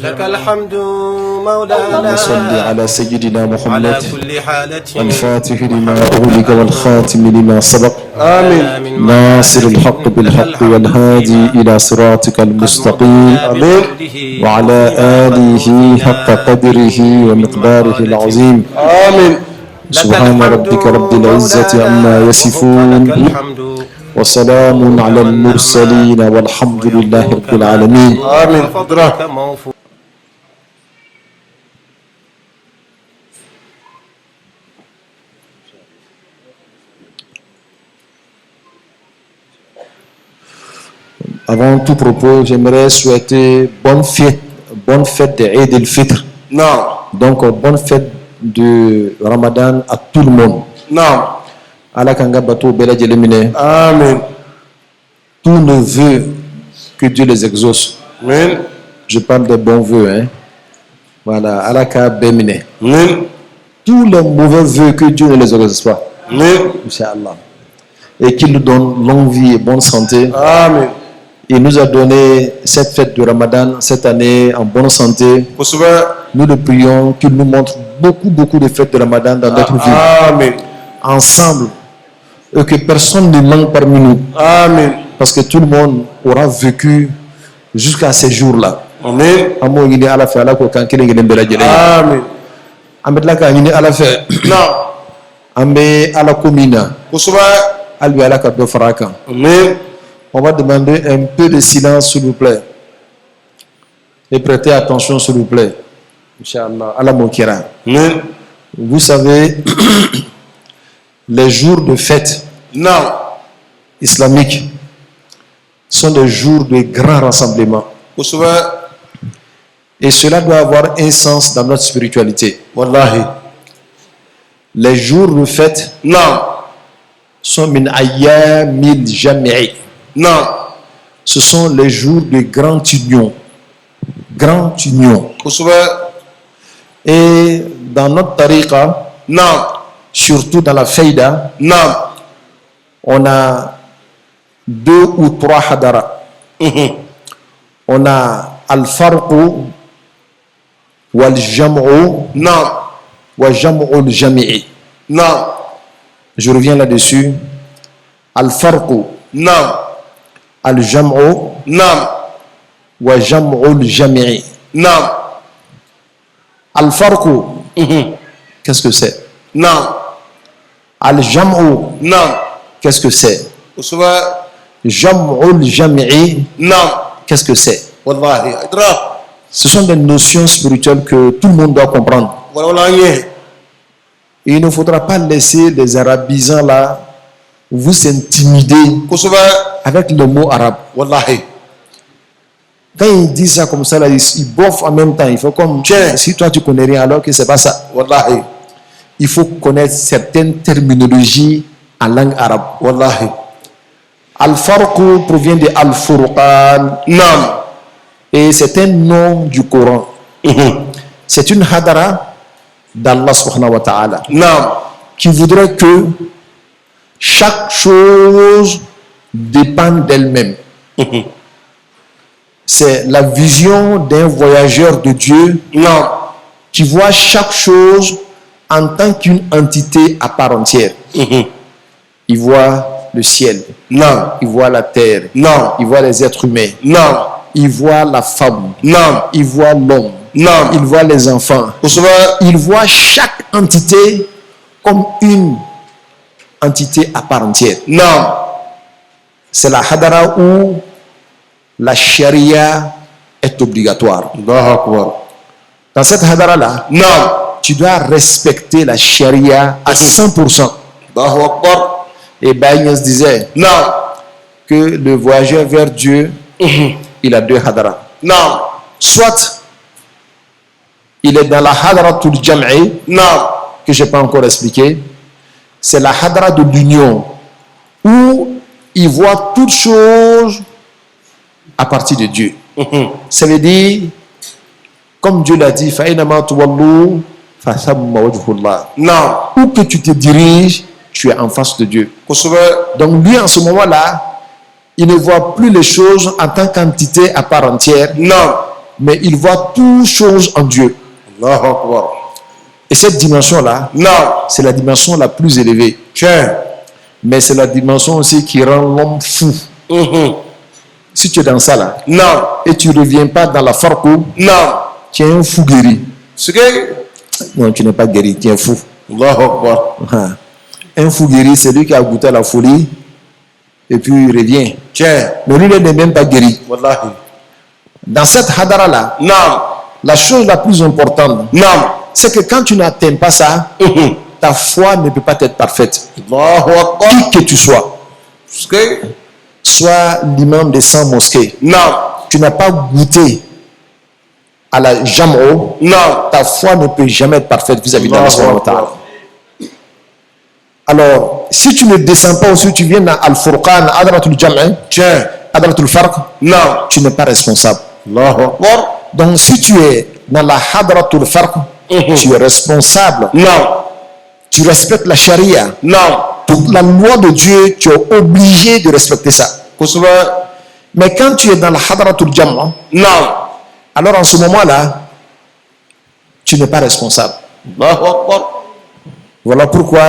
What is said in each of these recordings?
لك الحمد مولانا وصل على سيدنا على محمد كل حالة الفاتح لما أغلق والخاتم لما سبق آمين ناصر الحق بالحق والهادي إلى صراطك المستقيم وعلى آله حق قدره ومقداره العظيم سبحان ربك رب العزة عما يصفون وسلام على المرسلين والحمد لله رب العالمين Avant tout propos, j'aimerais souhaiter bonne fête d'Eid el-Fitr. Non. Donc, bonne fête de Ramadan à tout le monde. Non. Allah kanga bato bela jelemine. Amen. Tous nos vœux, que Dieu les exauce. Amen. Je parle des bons vœux, hein. Voilà, Allah ka bemine. Amen. Tous les mauvais vœux, que Dieu ne les exauce pas. Amen. Inch'Allah. Et qu'il nous donne longue vie et bonne santé. Amen. Il nous a donné cette fête de Ramadan cette année en bonne santé. Nous le prions qu'il nous montre beaucoup de fêtes de Ramadan dans notre vie. Amen. Ensemble. Et que personne ne manque parmi nous. Amen. Parce que tout le monde aura vécu jusqu'à ces jours-là. Amen. Amen. Amen. On va demander un peu de silence, s'il vous plaît. Et prêtez attention, s'il vous plaît. Inch'Allah. Allah Moukira. Vous savez, les jours de fête islamiques sont des jours de grands rassemblements. Et cela doit avoir un sens dans notre spiritualité. Wallahi. Les jours de fête sont min ayyamil jami'i. Non. Ce sont les jours de grande union. Grande union. Et dans notre tariqa, surtout dans la faïda, on a 2 ou 3 hadara. On a al-farqu wal-jam'u wa jam'u al-jami'i. Je reviens là-dessus. Al-farqu al-jam'u wa jam'u al-jami'i. Al-farqu, qu'est-ce que c'est? Al-jam'u, qu'est-ce que c'est? Jam'u al-jami'i, qu'est-ce que c'est? Ce sont des notions spirituelles que tout le monde doit comprendre. Et il ne faudra pas laisser les arabisants là vous intimider avec le mot arabe. Quand ils disent ça comme ça, là, ils boffent en même temps. Il faut comme si toi tu connais rien alors que c'est pas ça. Il faut connaître certaines terminologies en langue arabe. Al-Farqu provient de Al-Furqan. Et c'est un nom du Coran. C'est une hadara d'Allah subhanahu wa ta'ala qui voudrait que chaque chose dépende d'elle-même. C'est la vision d'un voyageur de Dieu qui voit chaque chose en tant qu'une entité à part entière. Il voit le ciel. Il voit la terre. Il voit les êtres humains. Il voit la femme. Il voit l'homme. Il voit les enfants. Il voit chaque entité comme une entité à part entière. C'est la hadara où la charia est obligatoire. Dans cette hadara-là, tu dois respecter la charia à 100%. Et Baïnias disait que le voyageur vers Dieu, il a 2 hadara. Soit il est dans la hadaratul jam'i, que je n'ai pas encore expliqué. C'est la hadara de l'union, où il voit toutes choses à partir de Dieu. Ça veut dire, comme Dieu l'a dit, où que tu te diriges, tu es en face de Dieu. Donc lui, en ce moment-là, il ne voit plus les choses en tant qu'entité à part entière, mais il voit toutes choses en Dieu. Allahu Akbar. Et cette dimension-là, Naam. c'est la dimension la plus élevée. Tiens. Mais c'est la dimension aussi qui rend l'homme fou. Si tu es dans ça là, Naam. et tu ne reviens pas dans la farko, Naam. tu es un fou guéri. C'est que Non, tu n'es pas guéri, tu es un fou. Allahu Akbar. Ah. Un fou guéri, c'est lui qui a goûté à la folie et puis il revient. Tiens. Mais lui, il n'est même pas guéri. Wallahi. Dans cette hadara-là, Naam. la chose la plus importante, Naam. c'est que quand tu n'atteins pas ça, ta foi ne peut pas être parfaite. Allahu Akbar. Qui que tu sois, C'est que sois l'imam des 100 mosquées, Naam. tu n'as pas goûté à la jam'o, Naam. ta foi ne peut jamais être parfaite vis-à-vis d'Allah Allahu subhanahu wa ta'ala. Akbar. Alors, si tu ne descends pas aussi, tu viens dans Al-Furqan, Adratul Jam'a, Tiens. Adratul Farq, Naam. tu n'es pas responsable. Allahu Akbar. Donc, si tu es dans la Hadratul Farq, tu es responsable. Naam. Tu respectes la charia. Naam. Toute la loi de Dieu, tu es obligé de respecter ça. Kusuba. Mais quand tu es dans la Hadratul Jam'a, Naam. alors en ce moment-là, tu n'es pas responsable. Allahu Akbar. Voilà pourquoi,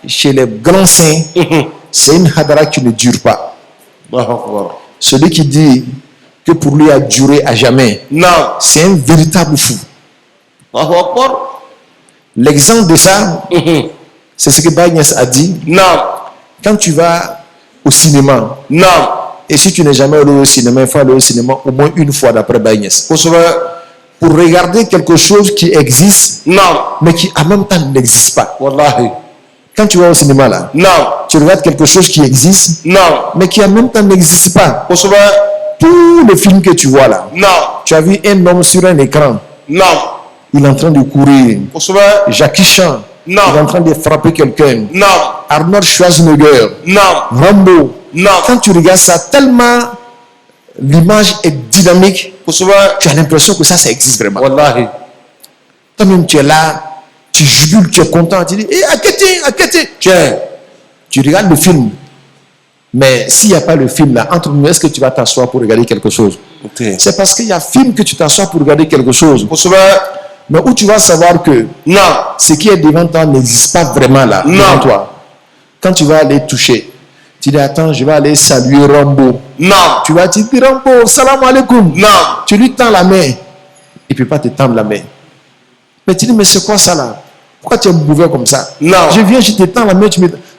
chez les grands saints, c'est une hadara qui ne dure pas. Allahu Akbar. Celui qui dit que pour lui a duré à jamais, Naam. c'est un véritable fou. Allahu Akbar. L'exemple de ça, c'est ce que Bagnès a dit. Naam. Quand tu vas au cinéma, Naam. et si tu n'es jamais allé au cinéma, il faut aller au cinéma au moins une fois d'après Bagnès, Kusuba. pour regarder quelque chose qui existe, Naam. mais qui en même temps n'existe pas. Wallahi. Quand tu vas au cinéma là, Naam. tu regardes quelque chose qui existe, Naam. mais qui en même temps n'existe pas. Kusuba. Tous les films que tu vois là, Naam. tu as vu un homme sur un écran, Naam. il est en train de courir. Kusuba. Jackie Chan, Non. il est en train de frapper quelqu'un. Naam. Arnold Schwarzenegger, Naam. Rambo. Naam. Quand tu regardes ça, tellement l'image est dynamique, Kusuba. tu as l'impression que ça existe vraiment. Wallahi. Toi-même, tu es là, tu jubiles, tu es content, tu dis, hé, Akete. Tiens. Tu regardes le film. Mais s'il n'y a pas le film là, entre nous, est-ce que tu vas t'asseoir pour regarder quelque chose? C'est parce qu'il y a film que tu t'assois pour regarder quelque chose. Kusuba. Mais où tu vas savoir que Naam. ce qui est devant toi n'existe pas vraiment là, Non. devant toi. Quand tu vas aller toucher, tu dis, attends, je vais aller saluer Rambo. Naam. Tu vas dire, Rambo, salam alaikum. Naam. Tu lui tends la main. Il ne peut pas te tendre la main. Mais tu dis, mais c'est quoi ça là? Pourquoi tu es mauvais comme ça? Non. Je viens, je te tends la main.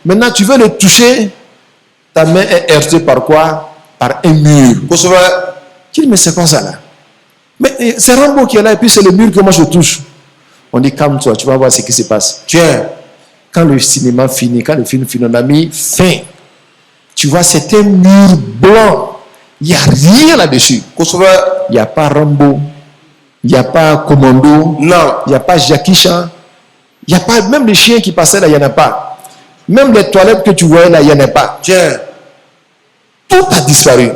Maintenant, tu veux le toucher. Ta main est heurtée par quoi? Par un mur. Kusuba. Tu dis, mais c'est quoi ça là? Mais c'est Rambo qui est là et puis c'est le mur que moi je touche. On dit, calme-toi, tu vas voir ce qui se passe. Tiens. Quand le cinéma finit, quand le film finit, on a mis fin. Tu vois, c'est un mur blanc. Il n'y a rien là-dessus. Kusuba. Il n'y a pas Rambo. Il n'y a pas Commando. Naam. Il n'y a pas Jackie Chan. Il n'y a pas, même les chiens qui passaient là, il n'y en a pas. Même les toilettes que tu voyais là, il n'y en a pas. Tiens. Tout a disparu.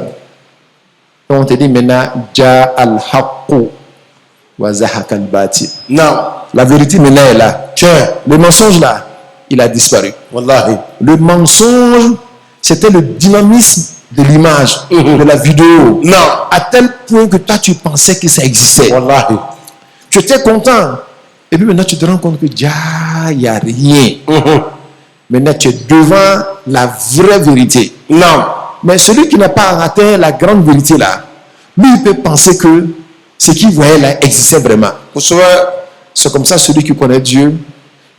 Donc on te dit maintenant, Ja al-Haqqu wa zahaka al-Batil. Naam. La vérité maintenant est là. Tiens. Le mensonge là, il a disparu. Wallahi. Le mensonge, c'était le dynamisme de l'image, de la vidéo. Non. À tel point que toi, tu pensais que ça existait. Wallahi. Tu étais content. Et puis maintenant, tu te rends compte que il n'y a rien. Maintenant, tu es devant la vraie vérité. Naam. Mais celui qui n'a pas atteint la grande vérité là, lui, il peut penser que ce qu'il voyait là existait vraiment. Kusuba. C'est comme ça celui qui connaît Dieu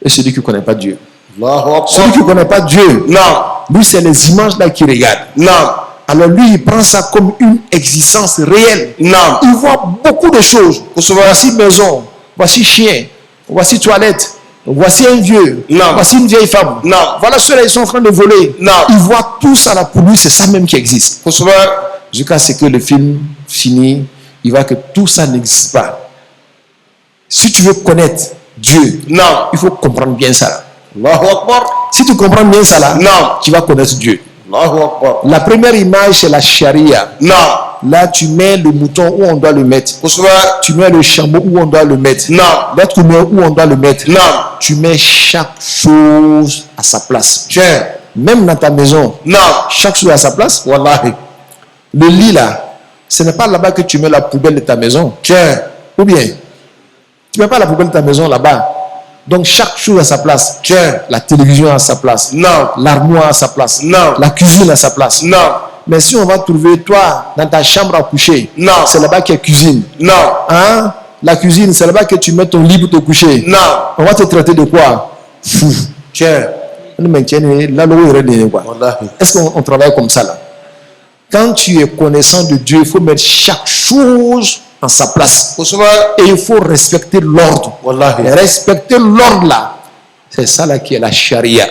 et celui qui ne connaît pas Dieu. Allahu Celui Akbar. qui ne connaît pas Dieu, Naam. lui, c'est les images là qu'il regarde. Naam. Alors lui, il prend ça comme une existence réelle. Naam. Il voit beaucoup de choses. Kusuba. Voici maison, voici chien, voici toilette, voici un vieux, Non. voici une vieille femme. Non. Voilà ceux-là, ils sont en train de voler. Non. Il voit tout ça là pour lui, c'est ça même qui existe. Kusuba. Jusqu'à ce que le film finit, il voit que tout ça n'existe pas. Si tu veux connaître Dieu, Naam. il faut comprendre bien ça là. Allahu Akbar. Si tu comprends bien ça là, Non. tu vas connaître Dieu. Allahu Akbar. La première image, c'est la charia. Naam. Là, tu mets le mouton où on doit le mettre. Kusuba. Tu mets le chameau où on doit le mettre. Naam. L'être humain où on doit le mettre. Naam. Tu mets chaque chose à sa place. Tiens. Même dans ta maison, Naam. chaque chose à sa place. Wallahi. Le lit là, Ce n'est pas là-bas que tu mets la poubelle de ta maison. Tiens. Ou bien, tu ne mets pas la poubelle de ta maison là-bas. Donc chaque chose a sa place. Tiens. La télévision a sa place. Non. L'armoire a sa place. Non. La cuisine a sa place. Non. Mais si on va trouver toi dans ta chambre à coucher, Non. c'est là-bas qu'il y a cuisine. Non. Hein? La cuisine, c'est là-bas que tu mets ton lit pour te coucher. Non. On va te traiter de quoi? Fou. Tiens. Est-ce qu'on travaille comme ça là? Quand tu es connaissant de Dieu, il faut mettre chaque chose en sa place. Et il faut respecter l'ordre. Et respecter l'ordre là, c'est ça là qui est la charia.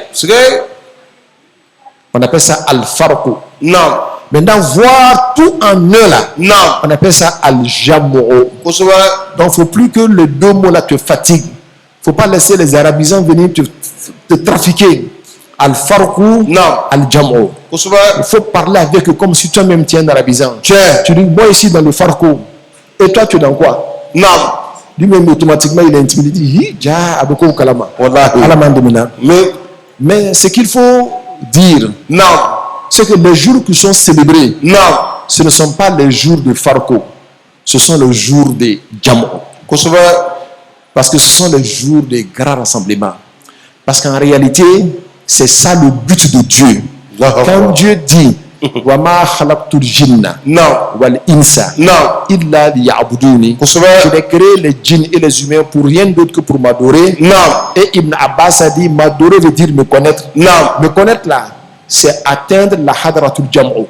On appelle ça al-farqu. Non. Maintenant, voir tout en un là, Non. on appelle ça al-jam'u. Donc, il ne faut plus que les deux mots là te fatiguent. Il ne faut pas laisser les arabisants venir te trafiquer. Al-farqu, non. Al-jam'u. Il faut parler avec eux comme si toi-même tu es un arabisant. Tu dis, moi ici dans le farqu. Et toi, tu es dans quoi? Non. Lui-même, automatiquement, il est intimidé. Il dit, mais ce qu'il faut dire, non, c'est que les jours qui sont célébrés, non, ce ne sont pas les jours de farqu. Ce sont les jours de jam'u. Parce que ce sont les jours des grands rassemblements. Parce qu'en réalité, c'est ça le but de Dieu. Quand Dieu dit Wama khalaqtul jinna wal insa illa liya'buduni, je n'ai créé les djinns et les humains pour rien d'autre que pour m'adorer. Et Ibn Abbas a dit m'adorer veut dire me connaître. Me connaître là, c'est atteindre la hadratul jam'u.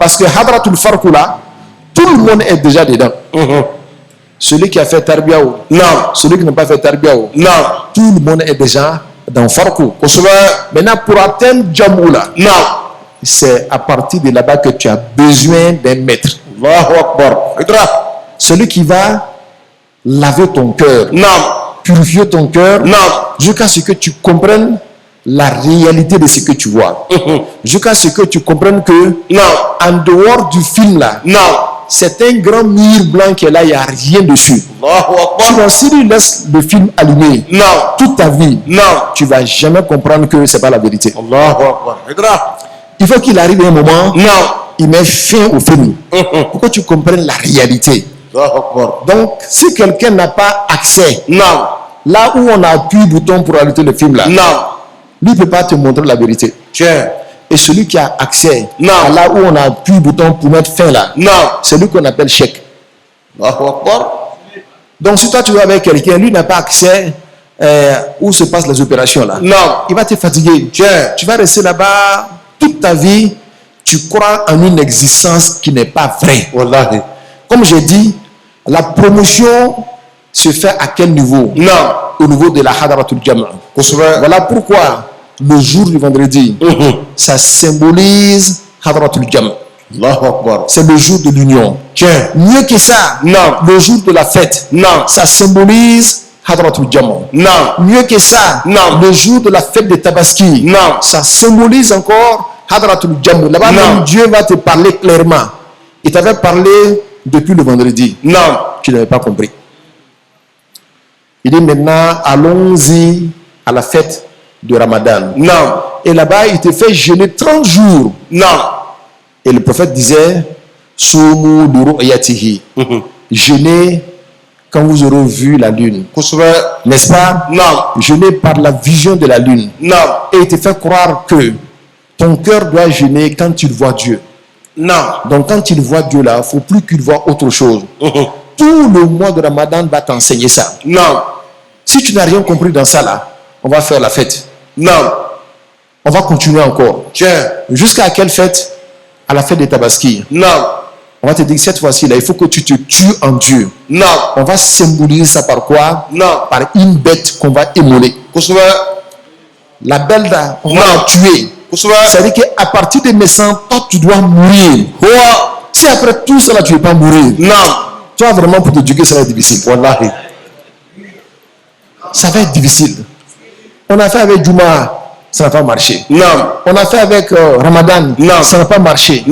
Parce que hadratul farqu là, tout le monde est déjà dedans. Celui qui a fait tarbiya, celui qui n'a pas fait tarbiya, tout le monde est déjà dans farqu. Maintenant, pour atteindre jam'u là, c'est à partir de là-bas que tu as besoin d'un maître. Celui qui va laver ton cœur, purifier ton cœur, jusqu'à ce que tu comprennes la réalité de ce que tu vois. Jusqu'à ce que tu comprennes que, en dehors du film là, c'est un grand mur blanc qui est là, il n'y a rien dessus. Sinon, si tu laisses le film allumé toute ta vie, tu ne vas jamais comprendre que ce n'est pas la vérité. Il faut qu'il arrive un moment, il met fin au film. Pour que tu comprennes la réalité. Donc, si quelqu'un n'a pas accès, là où on a appuyé le bouton pour arrêter le film là, lui ne peut pas te montrer la vérité. Et celui qui a accès, là où on a appuyé le bouton pour mettre fin là, c'est lui qu'on appelle chèque. Donc, si toi tu vas avec quelqu'un, lui n'a pas accès où se passent les opérations là. Il va te fatiguer. Tu vas rester là-bas toute ta vie, tu crois en une existence qui n'est pas vraie. Comme j'ai dit, la promotion se fait à quel niveau? Au niveau de la hadratul jam'u. Voilà pourquoi le jour du vendredi, ça symbolise hadratul jam'u. C'est le jour de l'union. Mieux que ça, le jour de la fête, ça symbolise hadratul jam'u. Mieux que ça, le jour de la fête de Tabaski, ça symbolise encore hadratul jam'u. Là-bas, même Dieu va te parler clairement. Il t'avait parlé depuis le vendredi. Tu n'avais pas compris. Il dit maintenant, allons-y à la fête de Ramadan. Et là-bas, il te fait jeûner 30 jours. Et le prophète disait, Soumu duru'yatihi. Jeûnez quand vous aurez vu la lune. N'est-ce pas? Jeûner par la vision de la lune. Et il te fait croire que ton cœur doit jeûner quand tu vois Dieu. Donc quand il voit Dieu là, il ne faut plus qu'il voit autre chose. Tout le mois de Ramadan va t'enseigner ça. Si tu n'as rien compris dans ça là, on va faire la fête. On va continuer encore. Jusqu'à quelle fête? À la fête de Tabaski. On va te dire cette fois-ci là, il faut que tu te tues en Dieu. On va symboliser ça par quoi? Par une bête qu'on va immoler. La belle là, on va la tuer. C'est-à-dire qu'à partir de naissance, toi tu dois mourir. Si après tout cela tu ne veux pas mourir, toi vraiment pour te éduquer ça va être difficile. Ça va être difficile. On a fait avec Juma, ça n'a pas marché. On a fait avec Ramadan, ça n'a pas marché.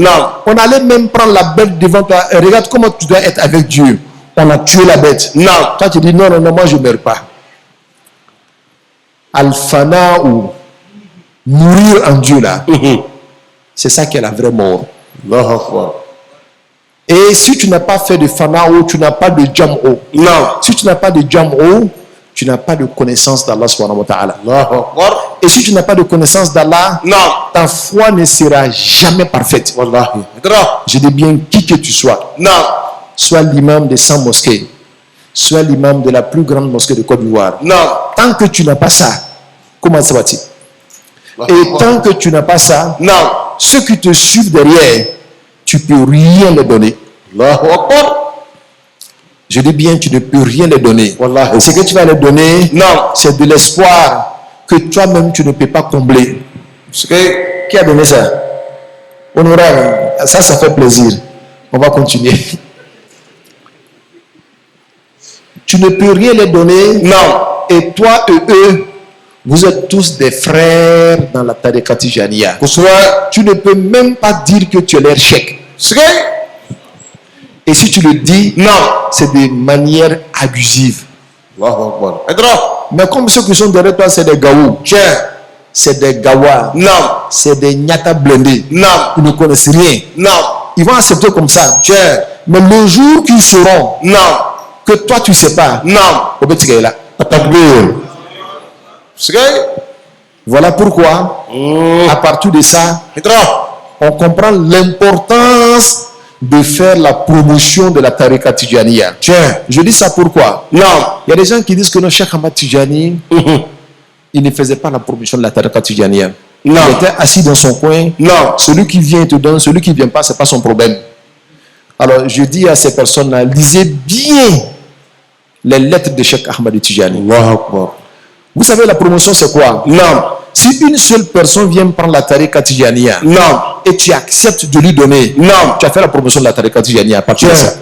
On allait même prendre la bête devant toi. Regarde comment tu dois être avec Dieu. On a tué la bête. Toi tu dis non, moi je ne meurs pas. Al-Fana ou mourir en Dieu là, c'est ça qui est la vraie mort. Et si tu n'as pas fait de fanao, tu n'as pas de jam'o. Non. Si tu n'as pas de jam'o, tu n'as pas de connaissance d'Allah subhanahu wa ta'ala. Allahu Akbar. Et si tu n'as pas de connaissance d'Allah, Non. ta foi ne sera jamais parfaite. Wallahi. Idra. Je dis bien qui que tu sois. Non. Soit l'imam de 100 mosquées, soit l'imam de la plus grande mosquée de Côte d'Ivoire. Non. Tant que tu n'as pas ça, comment ça va-t-il? Et tant que tu n'as pas ça, Non. ceux qui te suivent derrière, tu ne peux rien les donner. Allahu Akbar. Je dis bien, tu ne peux rien les donner. Wallahi. Ce que tu vas les donner, Non. c'est de l'espoir que toi-même tu ne peux pas combler. C'est que. Qui a donné ça? Honorable, ça fait plaisir. On va continuer. Tu ne peux rien les donner. Non. Et toi et eux, vous êtes tous des frères dans la tariqa Tijaniya. Kusura. Tu ne peux même pas dire que tu es leur chèque. C'est que. Et si tu le dis, Non. c'est de manière abusive. Allahu Akbar. Idra. Mais comme ceux qui sont derrière toi, c'est des gaou, Tiens. c'est des gawa, Non. c'est des nyata blindés. Non. Ils ne connaissent rien. Non. Ils vont accepter comme ça. Tiens. Mais le jour qu'ils sauront Non. que toi tu ne sais pas, Non. Obetiga est là. Takbir. C'est que. Voilà pourquoi, à partir de ça, Idra. on comprend l'importance de faire la promotion de la tariqa Tijaniya. Tiens. Je dis ça pourquoi? Non. Il y a des gens qui disent que le Cheikh Ahmad Tijani, il ne faisait pas la promotion de la tariqa Tijaniya. Non. Il était assis dans son coin. Non. Celui qui vient, il te donne. Celui qui ne vient pas, ce n'est pas son problème. Alors, je dis à ces personnes-là, lisez bien les lettres de Cheikh Ahmad Tijani. Allahu Akbar. Vous savez, la promotion, c'est quoi? Non. Si une seule personne vient prendre la tariqa Tijaniya Non. et tu acceptes de lui donner, Non. tu as fait la promotion de la tariqa Tijaniya à partir de ça.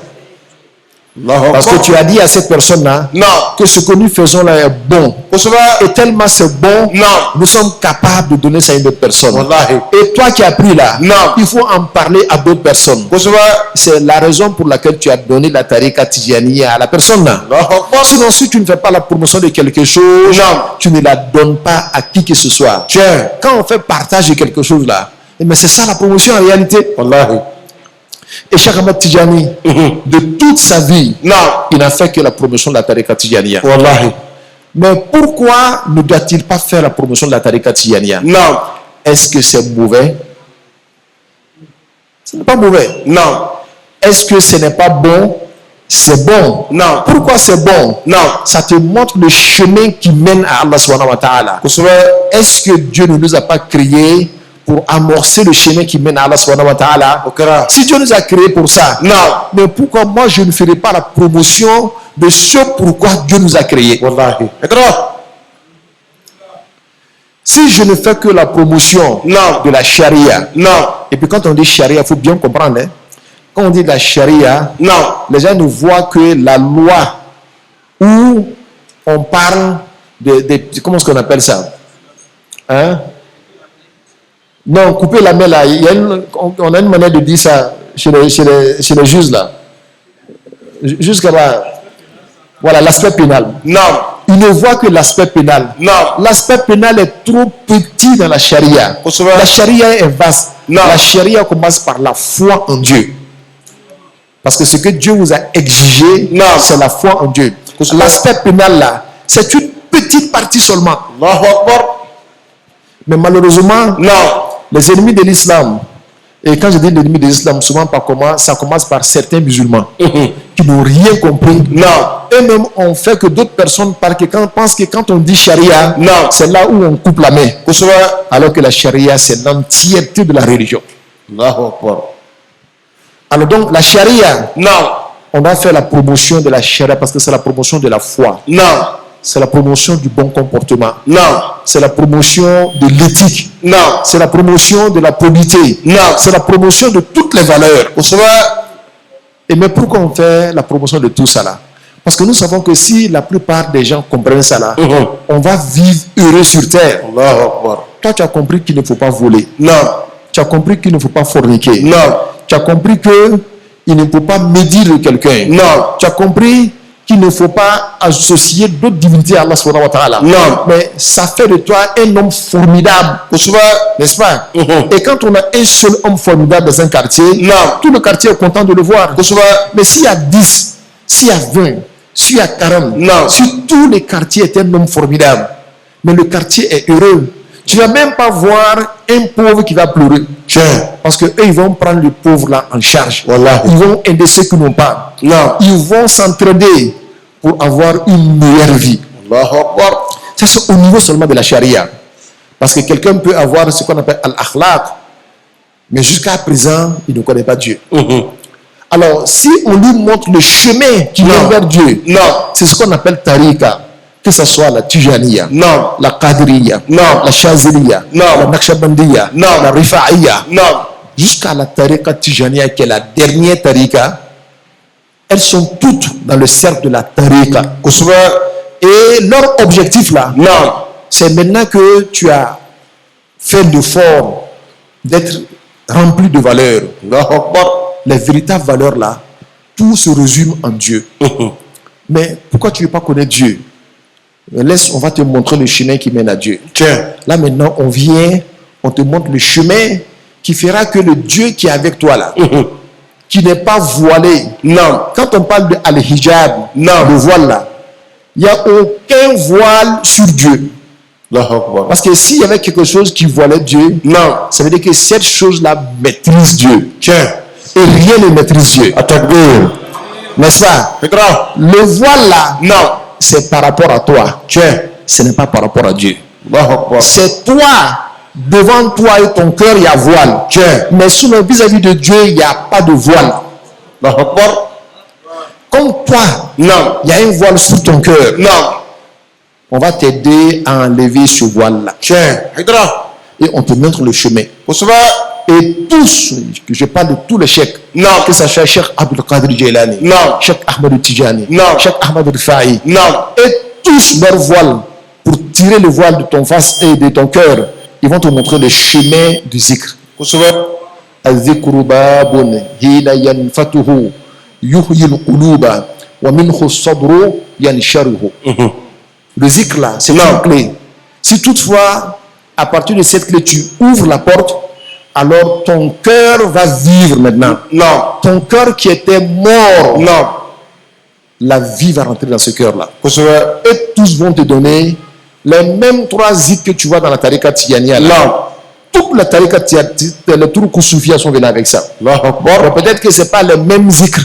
Allahu Parce que Akbar. tu as dit à cette personne-là Non. que ce que nous faisons là est bon. Kusura. Et tellement c'est bon, Non. nous sommes capables de donner ça à une autre personne. Wallahi. Et toi qui as pris là, Non. il faut en parler à d'autres personnes. Kusura. C'est la raison pour laquelle tu as donné la tariqa Tijaniya à la personne là. Allahu Akbar. Sinon, si tu ne fais pas la promotion de quelque chose, Non. tu ne la donnes pas à qui que ce soit. Tiens. Quand on fait partage de quelque chose là, mais c'est ça la promotion en réalité. Wallahi. Et Cheikh Ahmad Tijani, de toute sa vie, Non. il n'a fait que la promotion de la tariqa Tijaniya. Wallahi. Mais pourquoi ne doit-il pas faire la promotion de la tariqa Tijaniya? Non. Est-ce que c'est mauvais? Ce n'est pas mauvais. Non. Est-ce que ce n'est pas bon? C'est bon. Non. Pourquoi c'est bon? Non. Ça te montre le chemin qui mène à Allah subhanahu wa ta'ala. Kusura. Est-ce que Dieu ne nous a pas créés pour amorcer le chemin qui mène à Allah subhanahu wa ta'ala? Okra. Si Dieu nous a créés pour ça, Non. mais pourquoi moi je ne ferai pas la promotion de ce pourquoi Dieu nous a créés? Wallahi. Idra. Si je ne fais que la promotion Non. de la charia, Non. et puis quand on dit charia, il faut bien comprendre, hein, quand on dit la charia, Non. les gens ne voient que la loi où on parle comment est-ce qu'on appelle ça? Hein? Non, couper la main là, on a une manière de dire ça chez les juges là. Jusqu'à là. Voilà, l'aspect pénal. Non. Ils ne voient que l'aspect pénal. Non. L'aspect pénal est trop petit dans la charia. Kusura. La charia est vaste. Non. La charia commence par la foi en Dieu. Parce que ce que Dieu vous a exigé, Non. c'est la foi en Dieu. L'aspect pénal là, c'est une petite partie seulement. Allahu Akbar. Mais malheureusement, Non. les ennemis de l'islam, et quand je dis l'ennemi de l'islam, souvent ça commence par certains musulmans qui n'ont rien compris. Non. Eux-mêmes ont fait que d'autres personnes pensent que quand on dit charia, Non. c'est là où on coupe la main. Kusura. Alors que la charia, c'est l'entièreté de la religion. Allahu Akbar. Alors donc, la charia, Non. on va faire la promotion de la charia parce que c'est la promotion de la foi. Non. C'est la promotion du bon comportement. Non. C'est la promotion de l'éthique. Non. C'est la promotion de la probité. Non. C'est la promotion de toutes les valeurs. Kusura. Et mais pourquoi on fait la promotion de tout ça là? Parce que nous savons que si la plupart des gens comprennent ça là, on va vivre heureux sur terre. Allahu Akbar. Toi, tu as compris qu'il ne faut pas voler. Non. Tu as compris qu'il ne faut pas forniquer. Non. Tu as compris qu'il ne faut pas médire quelqu'un. Non. Tu as compris qu'il ne faut pas associer d'autres divinités à Allah subhanahu wa ta'ala. Non. Mais ça fait de toi un homme formidable, n'est-ce pas? Et quand on a un seul homme formidable dans un quartier, Non. tout le quartier est content de le voir. Mais s'il y a 10, s'il y a 20, s'il y a 40, Non. si tous les quartiers étaient un homme formidable, mais le quartier est heureux, tu ne vas même pas voir un pauvre qui va pleurer. Parce qu'eux, ils vont prendre le pauvre là en charge. Wallah. Ils vont aider ceux qui n'ont pas. Non. Ils vont s'entraider pour avoir une meilleure vie. Allahu Akbar. Ça, c'est au niveau seulement de la charia. Parce que quelqu'un peut avoir ce qu'on appelle al-akhlaq, mais jusqu'à présent, il ne connaît pas Dieu. Alors, si on lui montre le chemin qui mène vers Dieu, Non. c'est ce qu'on appelle tariqa. Que ce soit la Tijaniya, Non. la Qadiriya, Non. la Shaziliya, Non. la Naqshbandiya, Non. la Rifa'iyya, Non. jusqu'à la tariqa Tijaniya, qui est la dernière tariqa, elles sont toutes dans le cercle de la tariqa. Et leur objectif là, Non. c'est maintenant que tu as fait l'effort d'être rempli de valeurs. Allahu Akbar. Les véritables valeurs là, tout se résume en Dieu. Mais pourquoi tu ne veux pas connaître Dieu? Laisse, on va te montrer le chemin qui mène à Dieu. Tiens. Là maintenant, on vient, on te montre le chemin qui fera que le Dieu qui est avec toi là, qui n'est pas voilé. Non. Quand on parle de al-hijab, Non. le voile là, il n'y a aucun voile sur Dieu. Allahu Akbar. Parce que s'il y avait quelque chose qui voilait Dieu, Non. ça veut dire que cette chose-là maîtrise Dieu. Tiens. Et rien ne maîtrise Dieu. Atakbir. N'est-ce pas? Fitra. Le voile là, Non. c'est par rapport à toi. Tiens. Ce n'est pas par rapport à Dieu. Allahu Akbar. C'est toi, devant toi et ton cœur, il y a voile. Tiens. Mais sous le vis-à-vis de Dieu, il n'y a pas de voile. Allahu Akbar. Comme toi, Non. il y a un voile sur ton cœur. Non. On va t'aider à enlever ce voile-là. Tiens. Fitra. Et on te montre le chemin. Et tous, je parle de tous les cheikhs, Non. que ce soit Cheikh Abdul Qadir Jailani, Non. Cheikh Ahmed Tijani, Non. Cheikh Ahmed Rifa'i, Non. et tous leur voile, pour tirer le voile de ton face et de ton cœur, ils vont te montrer le chemin du zikr. الذكر باب حين ينفته يحيي القلوب ومنه الصدر ينشره. Le zikr là, c'est une clé. Si toutefois, à partir de cette clé, tu ouvres la porte, alors ton cœur va vivre maintenant. Non. Ton cœur qui était mort, Non. la vie va rentrer dans ce cœur-là. Kusuba. Et tous vont te donner les mêmes 3 zikrs que tu vois dans la tariqa Tijaniya. Non. Toutes les tariqa Tijaniya, les trucs soufis sont venus avec ça. Allahu Akbar. Peut-être que ce n'est pas le même zikr,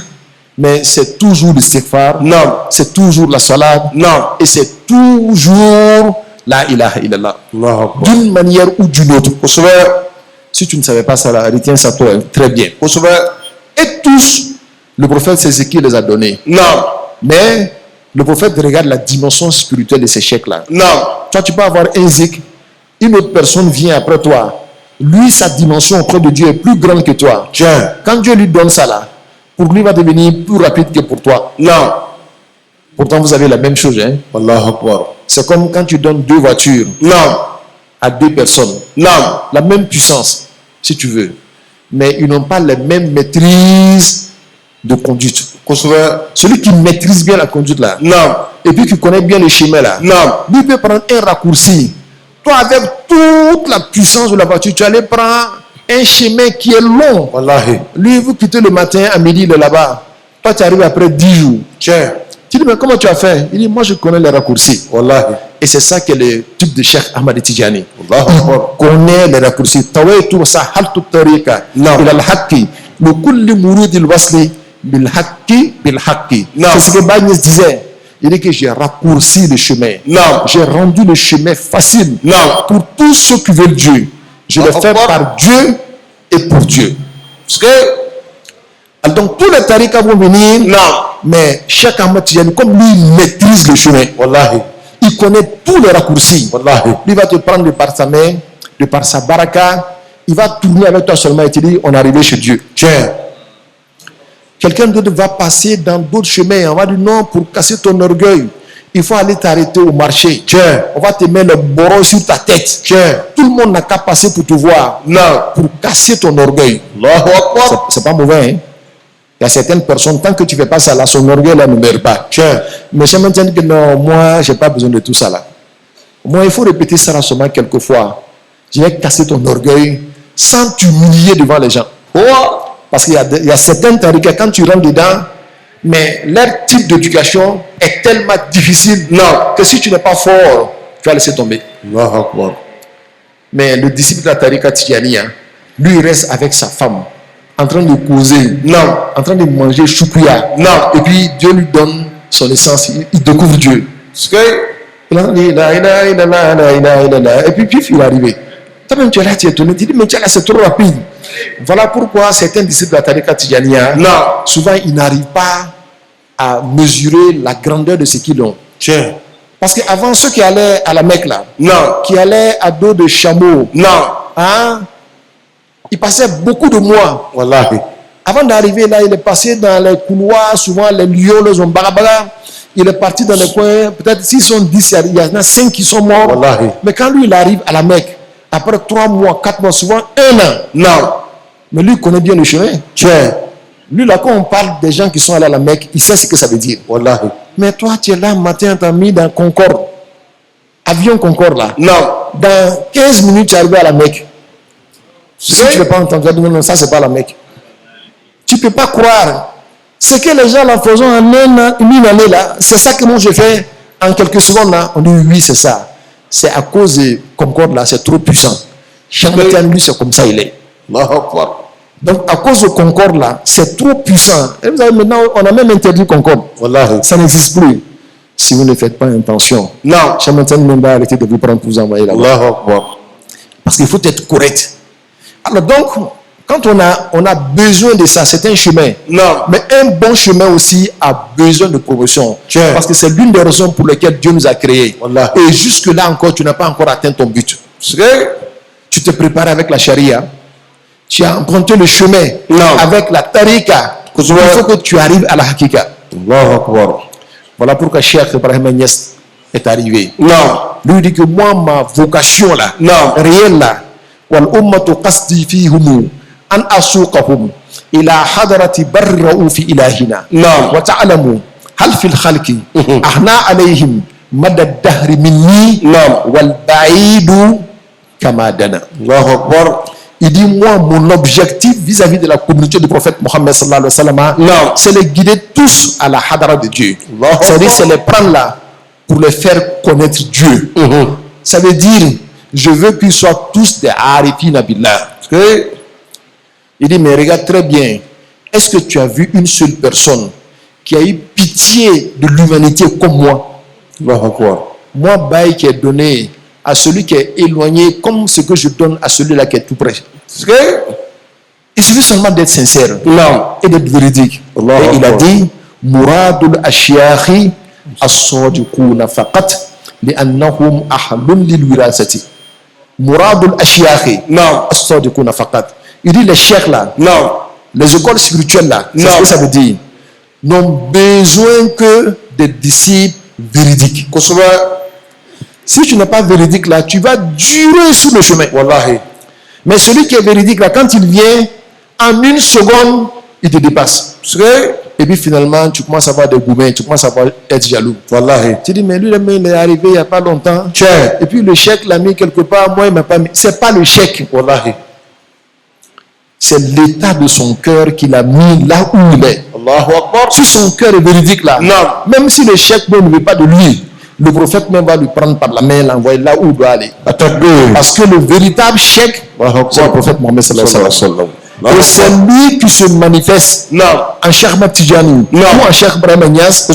mais c'est toujours le istighfar, Non. c'est toujours la salat, Non. et c'est toujours la ilaha illallah. Allahu Akbar. D'une manière ou d'une autre. Kusuba. Si tu ne savais pas ça, là, retiens ça toi très bien. Kusuba. Et tous, le prophète, c'est ce qu'il les a donné. Non. Mais le prophète regarde la dimension spirituelle de ces chèques-là. Non. Toi, tu peux avoir un zikr, une autre personne vient après toi. Lui, sa dimension auprès de Dieu est plus grande que toi. Tiens. Quand Dieu lui donne ça là, pour lui va devenir plus rapide que pour toi. Non. Pourtant, vous avez la même chose. Hein? Allahu Akbar. C'est comme quand tu donnes 2 voitures Non. à 2 personnes. Non. La même puissance, si tu veux. Mais ils n'ont pas la même maîtrise de conduite. Kusuba. Celui qui maîtrise bien la conduite là, Non. et puis qui connaît bien les chemins là, Non. lui peut prendre un raccourci. Toi, avec toute la puissance de la voiture, tu allais prendre un chemin qui est long. Wallahi. Lui, vous quittez le matin, à midi, il est là-bas. Toi, tu arrives après 10 jours. Tiens. Tu dis, mais comment tu as fait? Il dit, moi, je connais les raccourcis. Wallahi. Et c'est ça que le type de Cheikh Ahmad Tijani. Allahu Akbar. Connaît les raccourcis. Tawaitu sa haltu tariqa Non. ila al-haqqi li kulli murudi al-wasli bil haqqi bil haqqi. Non. C'est ce que Bagnès disait. Il dit que j'ai raccourci le chemin. Non. J'ai rendu le chemin facile Non. pour tous ceux qui veulent Dieu. Je le fais par Dieu et pour Dieu. Parce que. Donc tous les tariqas vont venir, Non. mais Cheikh Ahmad Tijani, comme lui, il maîtrise le chemin. Wallahi. Il connaît tous les raccourcis. Wallahi. Lui va te prendre de par sa main, de par sa baraka. Il va tourner avec toi seulement et te dire, on est arrivé chez Dieu. Tiens. Quelqu'un d'autre va passer dans d'autres chemins. On va dire non, pour casser ton orgueil, il faut aller t'arrêter au marché. Tiens. On va te mettre le bourreau sur ta tête. Tiens. Tout le monde n'a qu'à passer pour te voir. Non. Pour casser ton orgueil. Allahu Akbar. C'est pas mauvais, hein? Il y a certaines personnes, tant que tu ne fais pas ça là, son orgueil là ne meurt pas. Tiens. Mais je me dis que non, moi, je n'ai pas besoin de tout ça là. Moi, il faut répéter ça là seulement quelques fois. Je vais casser ton orgueil sans t'humilier devant les gens. Oh! Parce qu'il y a certaines tarikas, quand tu rentres dedans, mais leur type d'éducation est tellement difficile que si tu n'es pas fort, tu vas laisser tomber. Allahu Akbar. Mais le disciple de la tarika Tijaniya, lui, il reste avec sa femme, en train de causer, en train de manger choukouya. Et puis Dieu lui donne son essence, il découvre Dieu. Et puis il est arrivé. Toi-même, tu es là, tu es étonné, tu dis, mais là, c'est trop rapide. Voilà pourquoi certains disciples de la tarika Tijaniya, souvent, ils n'arrivent pas à mesurer la grandeur de ce qu'ils ont. Tiens. Parce qu'avant, ceux qui allaient à la Mecque, là, qui allaient à dos de chameau, hein, ils passaient beaucoup de mois. Wallahi. Avant d'arriver là, il est passé dans les couloirs, souvent les lions, les barabara. Il est parti dans les coins, peut-être s'ils sont 10, il y en a 5 qui sont morts. Wallahi. Mais quand lui, il arrive à la Mecque, après 3 mois, 4 mois, souvent 1 an. Mais lui, il connaît bien le chemin. Tiens. Lui, là, quand on parle des gens qui sont allés à la Mecque, il sait ce que ça veut dire. Wallahi. Mais toi, tu es là, matin, tu as mis dans Concorde. Avion Concorde, là. Dans 15 minutes, tu es arrivé à la Mecque. Si tu ne l'as pas entendu, non, ça, c'est pas la Mecque. Tu ne peux pas croire. Ce que les gens là faisaient en une année, là, c'est ça que moi, je fais en quelques secondes, là. On dit oui, c'est ça. C'est à cause de Concorde, là, c'est trop puissant. Chambétian, lui, c'est comme ça, il est. Donc, à cause de Concorde, là, c'est trop puissant. Et vous avez maintenant, on a même interdit Concorde. Wallahi. Ça n'existe plus. Si vous ne faites pas attention. Chambétian même va arrêter de vous prendre pour vous envoyer là-bas. Parce qu'il faut être correct. Alors donc, quand on a besoin de ça, c'est un chemin. Mais un bon chemin aussi a besoin de promotion. Parce que c'est l'une des raisons pour lesquelles Dieu nous a créés. Et jusque-là encore, tu n'as pas encore atteint ton but. Tu te prépares avec la charia. Tu as emprunté le chemin avec la tarika. Il faut que tu arrives à la hakika. Voilà pourquoi Cheikh Ibrahim Niass est arrivé. Lui dit que moi, ma vocation là, réelle là, والأمة قصدي فيهم أن أسوقهم إلى حضرة بر رؤوف إلهنا وتعلموا هل في الخلق أحنا عليهم مدى الدهر مني والبعيد كما دنا. الله أكبر. Il dit, moi, mon objectif vis-à-vis de la communauté du prophète Mohammed sallallahu alayhi wa sallam, c'est les guider tous à la hadara de Dieu. C'est-à-dire, c'est les prendre là pour les faire connaître Dieu. Ça veut dire, je veux qu'ils soient tous des arifina billah. Il dit, mais regarde très bien, est-ce que tu as vu une seule personne qui a eu pitié de l'humanité comme moi? Moi, bail qui est donné à celui qui est éloigné comme ce que je donne à celui-là qui est tout près. Il suffit seulement d'être sincère et d'être véridique. Et il a dit, Muradul Ashiyahi as-sadiquna faqat li'annahum ahlun lil wirasati. Muradul Ashiyahi as-sadiquna faqat. Il dit les cheikhs là, les écoles spirituelles là, c'est ce que ça veut dire, n'ont besoin que des disciples véridiques. Si tu n'es pas véridique là, tu vas durer sur le chemin. Wallahi. Mais celui qui est véridique là, quand il vient, en une seconde, il te dépasse. Et puis finalement, tu commences à avoir des gourmets, tu commences à être jaloux. Wallahi. Tu dis, mais lui, il est arrivé il n'y a pas longtemps. Et puis le chèque l'a mis quelque part, moi, il ne m'a pas mis. Ce n'est pas le chèque. Wallahi. C'est l'état de son cœur qu'il a mis là où il est. Allahu Akbar. Si son cœur est véridique là, même si le chèque ne veut pas de lui, le prophète même va lui prendre par la main, l'envoyer là où il doit aller. Parce que le véritable chèque, c'est le prophète Mohammed sallallahu alayhi wa sallam. Et c'est lui qui se manifeste en Cheikh Ahmad Tijani ou en Cheikh Ibrahim Niass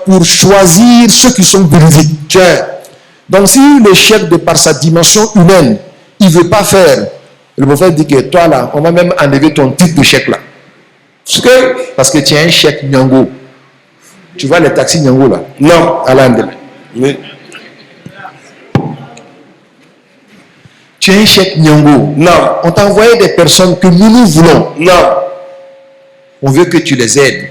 pour choisir ceux qui sont véridiques. Donc si le chèque, de par sa dimension humaine, il ne veut pas faire, le prophète dit que toi là, on va même enlever ton titre de chèque là. Parce que tu as un chèque Nyango. Tu vois les taxis Nyango là? Non, à l'Inde. Mais tu as un chèque Nyango. On t'a envoyé des personnes que nous voulons. On veut que tu les aides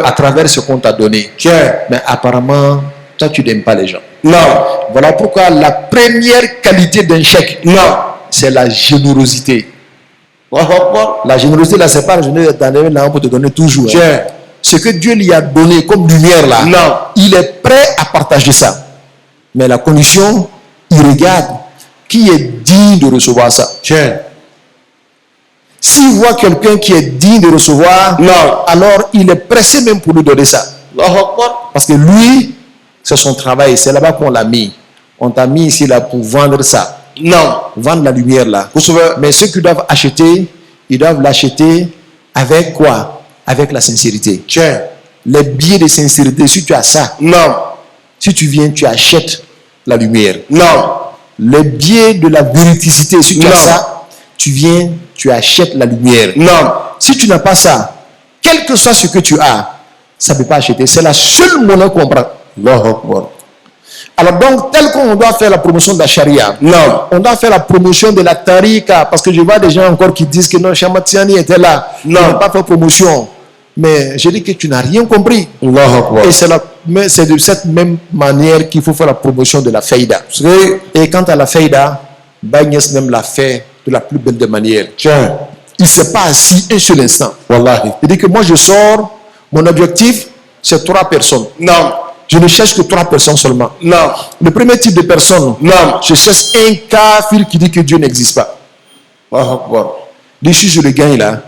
à travers ce qu'on t'a donné. Mais apparemment, toi, tu n'aimes pas les gens. Voilà pourquoi la première qualité d'un chèque, c'est la générosité. Allahu Akbar. La générosité là, c'est pas la générosité là pour te donner toujours. Hein. Tiens. Ce que Dieu lui a donné comme lumière là, Non. il est prêt à partager ça. Mais la condition, il regarde qui est digne de recevoir ça. Tiens. S'il voit quelqu'un qui est digne de recevoir, Non. alors il est pressé même pour lui donner ça. Allahu Akbar. Parce que lui, c'est son travail, c'est là-bas qu'on l'a mis. On t'a mis ici là pour vendre ça. Non. Vendre la lumière là. Vous savez, Mais ceux qui doivent acheter, ils doivent l'acheter avec quoi? Avec la sincérité. tiens. Les billets de sincérité, si tu as ça, Non. si tu viens, tu achètes la lumière. Non. Les billets de la véridicité, si tu Non. as ça, tu viens, tu achètes la lumière. Non. Si tu n'as pas ça, quel que soit ce que tu as, ça ne peut pas acheter. C'est la seule monnaie qu'on prend. Allahu Akbar. Alors donc, tel qu'on doit faire la promotion de la charia, Non. on doit faire la promotion de la tarika, parce que je vois des gens encore qui disent que non, Chamatiani était là, Non. il n'a pas fait promotion. Mais je dis que tu n'as rien compris. Allahu Akbar. Et c'est de cette même manière qu'il faut faire la promotion de la faïda. Et quant à la faïda, Bagnès même l'a fait de la plus belle des manières. Tiens. Il ne s'est pas assis un seul instant. Wallahi. Il dit que moi je sors, mon objectif c'est 3 personnes. Non. Je ne cherche que 3 personnes seulement. Non. Le premier type de personne, Non. je cherche un kafir qui dit que Dieu n'existe pas. Allahu Akbar. Si je le gagne là,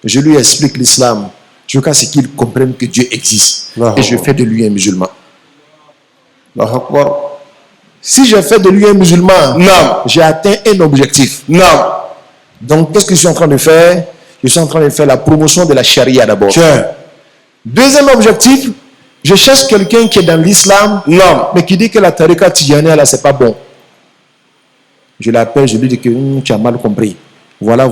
je lui explique l'islam. Je veux qu'à ce qu'il comprenne que Dieu existe. Allahu Et je Akbar. fais de lui un musulman. Allahu Akbar. Si je fais de lui un musulman, Non. j'ai atteint un objectif. Non. Donc, qu'est-ce que je suis en train de faire? Je suis en train de faire la promotion de la charia d'abord. Tiens. Deuxième objectif, je cherche quelqu'un qui est dans l'islam, Non. mais qui dit que la tariqa tijaniya là, c'est pas bon. Je l'appelle, je lui dis que tu as mal compris. Voilà.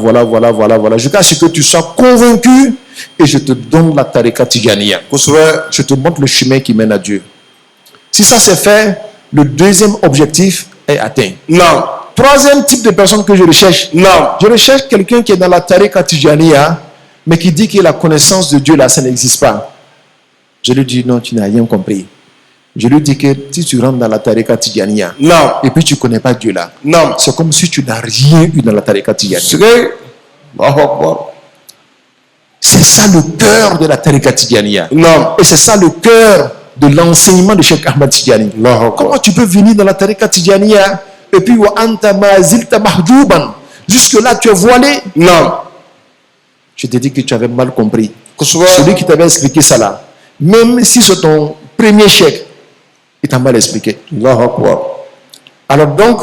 Jusqu'à ce que tu sois convaincu et je te donne la tariqa tijaniya. Vous savez, Je te montre le chemin qui mène à Dieu. Si ça c'est fait, le deuxième objectif est atteint. non. Troisième type de personne que je recherche, Non. je recherche quelqu'un qui est dans la tariqa tijaniya, mais qui dit que la connaissance de Dieu là, ça n'existe pas. Je lui dis non, tu n'as rien compris. Je lui dis que si tu rentres dans la tariqa tijaniya, Non. et puis tu ne connais pas Dieu là, Non. c'est comme si tu n'as rien eu dans la tariqa tijaniya. C'est vrai. Allahu Akbar. C'est ça le cœur de la tariqa tijaniya. Non. Et c'est ça le cœur de l'enseignement de Cheikh Ahmad Tijani. Allahu Akbar. Comment tu peux venir dans la tariqa tijaniya et puis wa anta ma zilta mahjouban, jusque là tu es voilé? Non. Je te dis que tu avais mal compris. Que ce soit- Celui qui t'avait expliqué ça là, même si c'est ton premier chèque, il t'a mal expliqué. Allahu Akbar. Alors donc,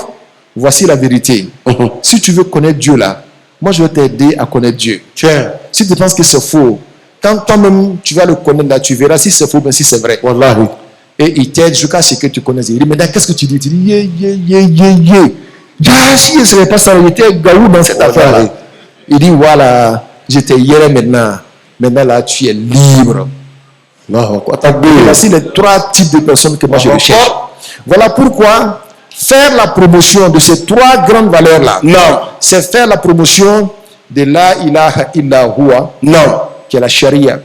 voici la vérité. Si tu veux connaître Dieu là, moi je vais t'aider à connaître Dieu. Tiens. Si tu penses que c'est faux, quand toi-même tu vas le connaître là, tu verras si c'est faux, mais si c'est vrai. Wallahi. Et il t'aide jusqu'à ce que tu connaisses. Il dit, mais qu'est-ce que tu dis? Tu dis, si je ne savais pas ça, j'étais gaou dans cette Wallahi. affaire-là. Il dit, voilà, j'étais hier maintenant. Maintenant là, tu es libre. Allahu Akbar. Et Takbir. voici les 3 types de personnes que moi je Allahu recherche. Akbar. Voilà pourquoi faire la promotion de ces 3 grandes valeurs-là, Non. c'est faire la promotion de la ilaha illa huwa, Non. qui est la sharia,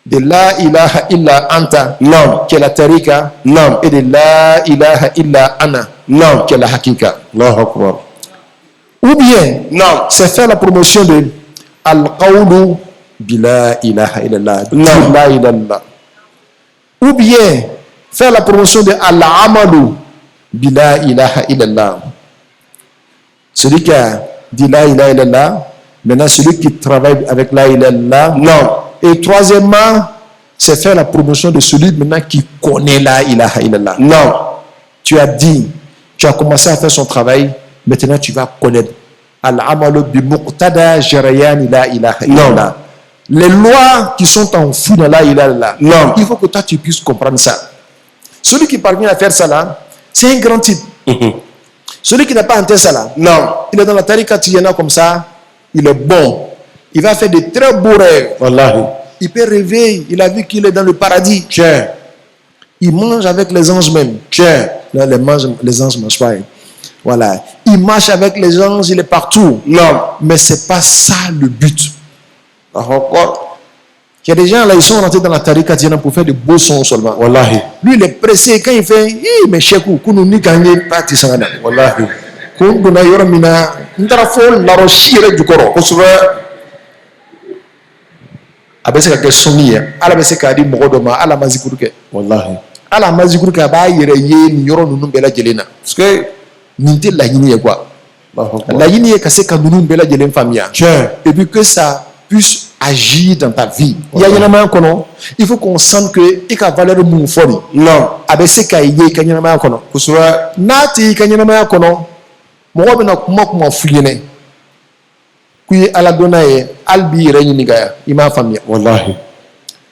de la ilaha illa anta, Non. qui est la tariqa, Non. et de la ilaha illa ana, Non. qui est la hakika. Allahu Akbar. Ou bien, Non. c'est faire la promotion de al-qawlu bi la ilaha illallah, Non. dire la ilaha illallah. Ou bien, faire la promotion de al-amalu bi la ilaha illallah. Celui qui a dit la ilaha illallah, maintenant celui qui travaille avec la ilaha illallah. Non. Et troisièmement, c'est faire la promotion de celui maintenant qui connaît la ilaha illallah. Non. Tu as dit, tu as commencé à faire son travail, maintenant tu vas connaître. Al-amalu bi muqtada jarayan la ilaha illallah. Les lois qui sont en fou dans la ilaha illallah. Non. Il faut que toi tu puisses comprendre ça. Celui qui parvient à faire ça là, c'est un grand type. Celui qui n'a pas entendu ça là, Non. il est dans la tariqa tijana comme ça, il est bon. Il va faire de très beaux rêves. Wallahi. Il peut rêver, il a vu qu'il est dans le paradis. Tiens. Il mange avec les anges même. Tiens. Là, les anges mangent pas. Voilà. Il marche avec les anges, il est partout. Non. Mais ce n'est pas ça le but. Allahu Akbar. Il y a des gens là, ils sont rentrés dans la tariqa tijana pour faire de beaux sons seulement. Wallahi. Lui, il est pressé. Quand il fait, mais chekou, kounou ni gagné, pas tisana. Wallahi. Ko donna yɔrɔ min na n taara fɔ larosi yɛrɛ jukɔrɔ kosɛbɛ. A bɛ se ka kɛ sɔnni ye ala bɛ se k'a di mɔgɔ dɔ ma ala ma zikuru kɛ. Wallahi. ala ma zikuru kɛ a b'a yɛrɛ ye nin yɔrɔ ninnu bɛɛ lajɛlen na. parce que nin tɛ laɲini ye quoi. laɲini ye ka se ka ninnu bɛɛ lajɛlen faamuya. et puis que ça puisse agir dans ta vie. Il y a ɲɛnamaya kɔnɔ il faut qu'on sente que i ka valeur mun fɔ nin. non a bɛ se ka ye i ka ɲɛnamaya kɔnɔ. kosɛbɛ n'a tɛ i ka ɲɛnamaya kɔnɔ mɔgɔ bɛna kuma f'u ɲɛna k'u ye ala dɔnna ye hali b'i yɛrɛ ɲininka i m'a faamuya. Wallahi.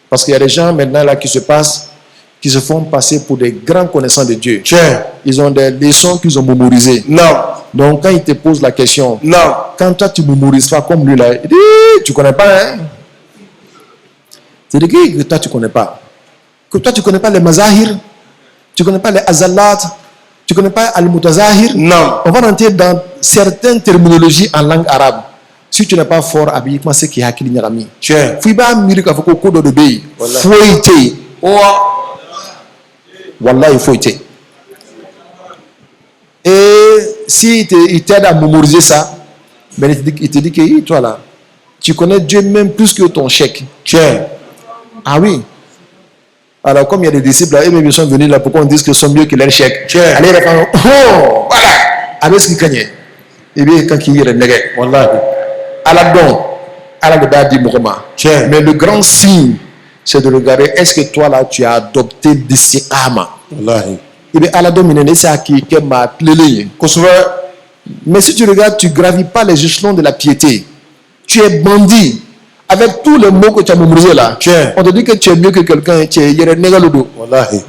Parce qu'il y a des gens maintenant là qui se font passer pour des grands connaissants de Dieu. Ils ont des leçons qu'ils ont mémorisées. Non. Donc quand ils te posent la question, non. Quand toi tu ne mémorises pas comme lui là, il dit tu connais pas hein. C'est-à-dire que toi tu connais pas. Que toi tu connais pas les mazahir, tu connais pas les azalat, tu connais pas al-mutazahir. Non. On va rentrer dans certaines terminologies en langue arabe. Si tu n'es pas fort, abi comment c'est qu'il y a qui n'irami. Fiba mirika foko kodo de bay. Foité. Wallah il faut été. Et si il t'aide à mémoriser ça, ben il te dit que toi là, tu connais Dieu même plus que ton chèque. Ah oui. Alors comme il y a des disciples là, ils sont venus là, pourquoi on dit qu'ils sont mieux que leur chèque. Allez répondre, oh voilà. Avec ce qu'il gagne. Et bien quand il y a des wallah. Allah don, Allah de dit mais le grand signe, c'est de regarder est-ce que toi là tu as adopté l'istiqama. Wallahi. Et bien Allah don c'est à qui m'a appelé. Mais si tu regardes, tu gravis pas les échelons de la piété. Tu es bandit. Avec tous les mots que tu as mémorisés là, on te dit que tu es mieux que quelqu'un, tu es yérenégaludo. Wallahi.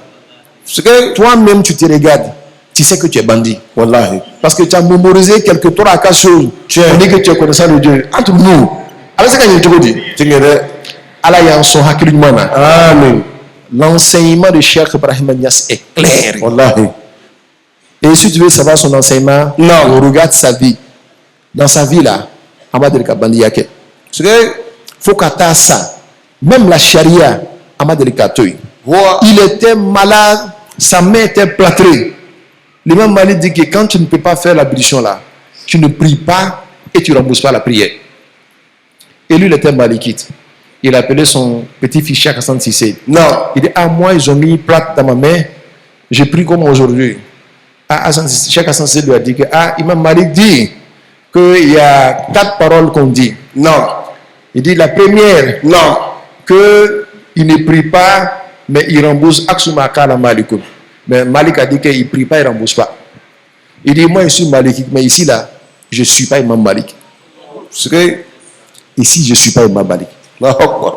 Parce que toi-même tu te regardes. Tu sais que tu es bandit. Wallahi. Parce que tu as mémorisé quelque chose à quelque chose. On dit que tu es connaissant de Dieu. Entre nous. Alors c'est quand il te dit. Allah y a son hakilumana. Amen. L'enseignement de Cheikh Ibrahim Niass est clair. Wallahi. Et si tu veux savoir son enseignement, non, regarde sa vie. Dans sa vie là, on va dire que bandit yake. Parce que faut qu'à ça. Même la charia, on va dire que il était malade, sa main était plâtrée. L'imam Malik dit que quand tu ne peux pas faire l'ablution là, tu ne pries pas et tu ne rembourses pas la prière. Et lui, il était malikite. Il appelait son petit-fils Cheikh Hassan Sissé. Non. Il dit, ah moi, ils ont mis plate dans ma main, j'ai pris comme aujourd'hui. Ah, Cheikh Hassan Sissé lui a dit que, ah, Imam Malik dit qu'il y a 4 paroles qu'on dit. Non. Il dit la première, non, qu'il ne prie pas, mais il rembourse Aksumaka la Malikoum. Mais Malik a dit qu'il ne prie pas, il ne rembourse pas. Il dit, moi je suis Malik, mais ici là, je ne suis pas Imam Malik. Parce que ici, je ne suis pas Imam Malik.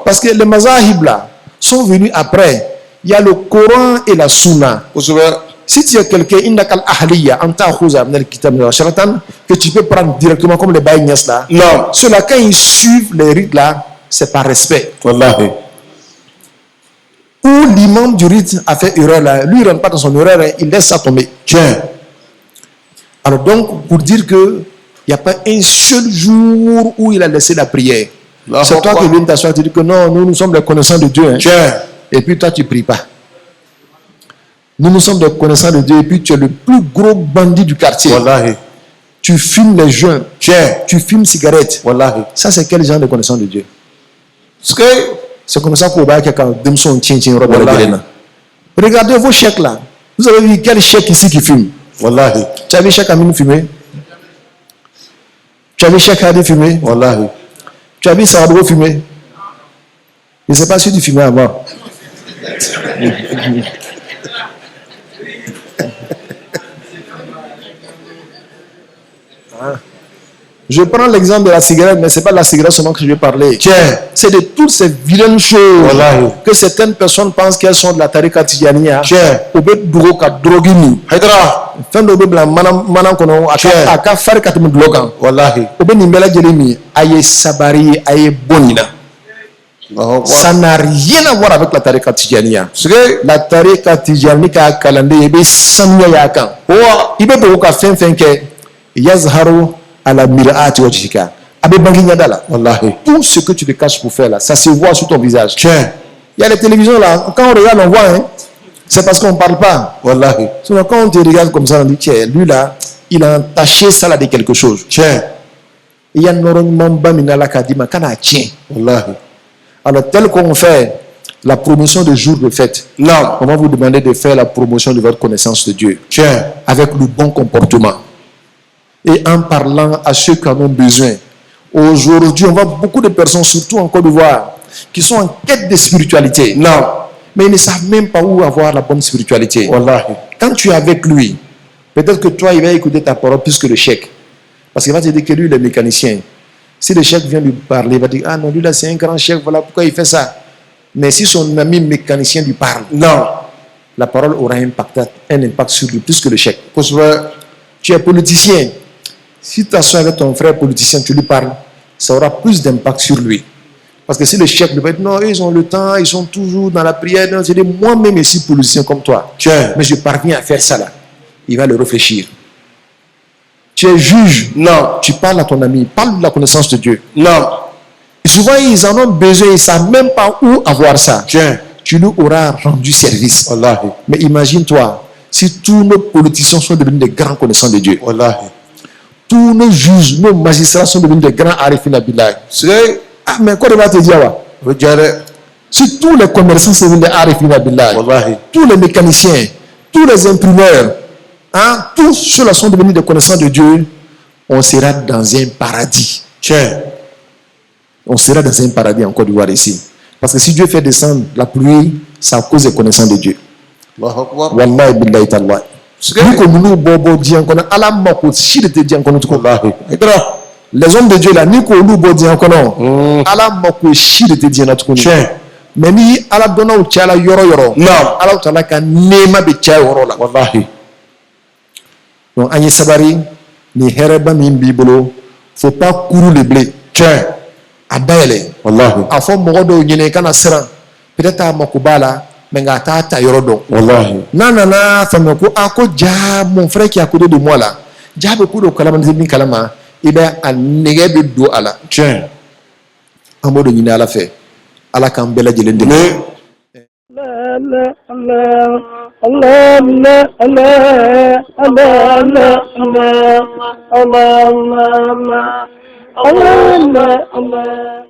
Parce que les mazahib là sont venus après. Il y a le Coran et la Sunna. Si tu es quelqu'un, que tu peux prendre directement comme les Baïnias là. Non. Ceux-là, quand ils suivent les rites là, c'est par respect. Wallahi. Où l'imam du rite a fait erreur là, lui il ne rentre pas dans son erreur, il laisse ça tomber. Tiens. Alors donc, pour dire que il n'y a pas un seul jour où il a laissé la prière. C'est toi qui viens t'asseoir et te dire que non, nous sommes les connaissants de Dieu. Hein. Tiens. Et puis toi tu ne pries pas. Nous sommes des connaissants de Dieu et puis tu es le plus gros bandit du quartier. Wallahi. Tu fumes les joints. Tiens. Tu fumes cigarettes. Wallahi. Ça c'est quel genre de connaissant de Dieu? Parce que c'est comme ça qu'on va quand Demson tient. Regardez vos chèques là. Vous avez vu quel chèque ici qui fume? Wallahi. Tu as vu chèque Amine fumer? Tu as vu chèque Hadi fumer? Wallahi. Tu as vu Sawadro fumer? Je ne sais pas si tu fumais avant. Je prends l'exemple de la cigarette, mais ce n'est pas de la cigarette seulement que je vais parler. C'est de toutes ces vilaines choses que certaines personnes pensent qu'elles sont de la tariqa tijaniya. Ça n'a rien à voir avec la tariqa tijaniya. La tariqa tijaniya kalande ibe samya yakan. Ibe beaucoup fait que yazharu à la mir'at wajhika. Wallahi. Tout ce que tu te caches pour faire là, ça se voit sur ton visage. Tiens. Il y a les télévisions là, quand on regarde, on voit, hein, c'est parce qu'on ne parle pas. Wallahi. Sinon, quand on te regarde comme ça, on dit, tiens, lui là, il a entaché ça là de quelque chose. Tiens. Il y a normalement Baminala Kadima Kana tient. Wallahi. Alors, tel qu'on fait la promotion de jour de fête, Non. on va vous demander de faire la promotion de votre connaissance de Dieu Tiens. avec le bon comportement et en parlant à ceux qui en ont besoin. Aujourd'hui, on voit beaucoup de personnes, surtout en Côte d'Ivoire, qui sont en quête de spiritualité. Non. Mais ils ne savent même pas où avoir la bonne spiritualité. Wallahi. Quand tu es avec lui, peut-être que toi, il va écouter ta parole plus que le chèque. Parce qu'il va te dire que lui, il est mécanicien. Si le chèque vient lui parler, il va dire, ah non, lui là, c'est un grand chèque, voilà pourquoi il fait ça. Mais si son ami mécanicien lui parle, Non. la parole aura un impact sur lui plus que le chèque. Parce que Tu es politicien. Si tu as avec ton frère politicien, tu lui parles, ça aura plus d'impact sur lui. Parce que si le chef lui va dire non, ils ont le temps, ils sont toujours dans la prière, non, c'est moi-même ici politicien comme toi. tiens. Mais je parviens à faire ça là. Il va le réfléchir. Tu es juge. Non. Tu parles à ton ami, parle de la connaissance de Dieu. Non. Souvent, ils en ont besoin, ils ne savent même pas où avoir ça. Tiens. Tu lui auras rendu service. Wallahi. Mais imagine-toi, si tous nos politiciens sont devenus des grands connaissants de Dieu, Wallahi. tous nos juges, nos magistrats sont devenus des grands arifin billahi. C'est. Ah, mais quoi va te dire là? Regarde. Si tous les commerçants sont devenus des arifin billahi, Wallahi. tous les mécaniciens, tous les imprimeurs, hein, tous ceux-là sont devenus des connaissants de Dieu, on sera dans un paradis. Tiens. On sera dans un paradis en Côte d'Ivoire ici. Parce que si Dieu fait descendre la pluie, c'est à cause des connaissants de Dieu. Allahu Akbar. Wallahi billahi tallahi. Nous comme nous bobo dian kono ala mako shiri te dian kono tuko. Wallahi. Les hommes de Dieu là ni ko lu bo dian kono ala mako shiri te dian tuko. Tiens. Mais ni ala dona u chala yoro yoro. Non. Ala tala ka nema be cha yoro la. Wallahi. Donc anyi sabari ni hereba min bibolo faut pas courir le blé. Tiens. Adayele. Wallahi. A fo mogo do nyine kana seran. Peut-être a makubala mais nga ta yoro do. Wallahi. Nanana femme ko ako ja mon frère qui est à côté de moi là. Ja be ko do kalama ni kalama et ben a nege be do ala. Tiens. Amodo nyine ala fe. Ala kan bela jelen de. Mais. Allah Allah Allah Allah Allah Allah Allah Allah Allah Allah Allah Allah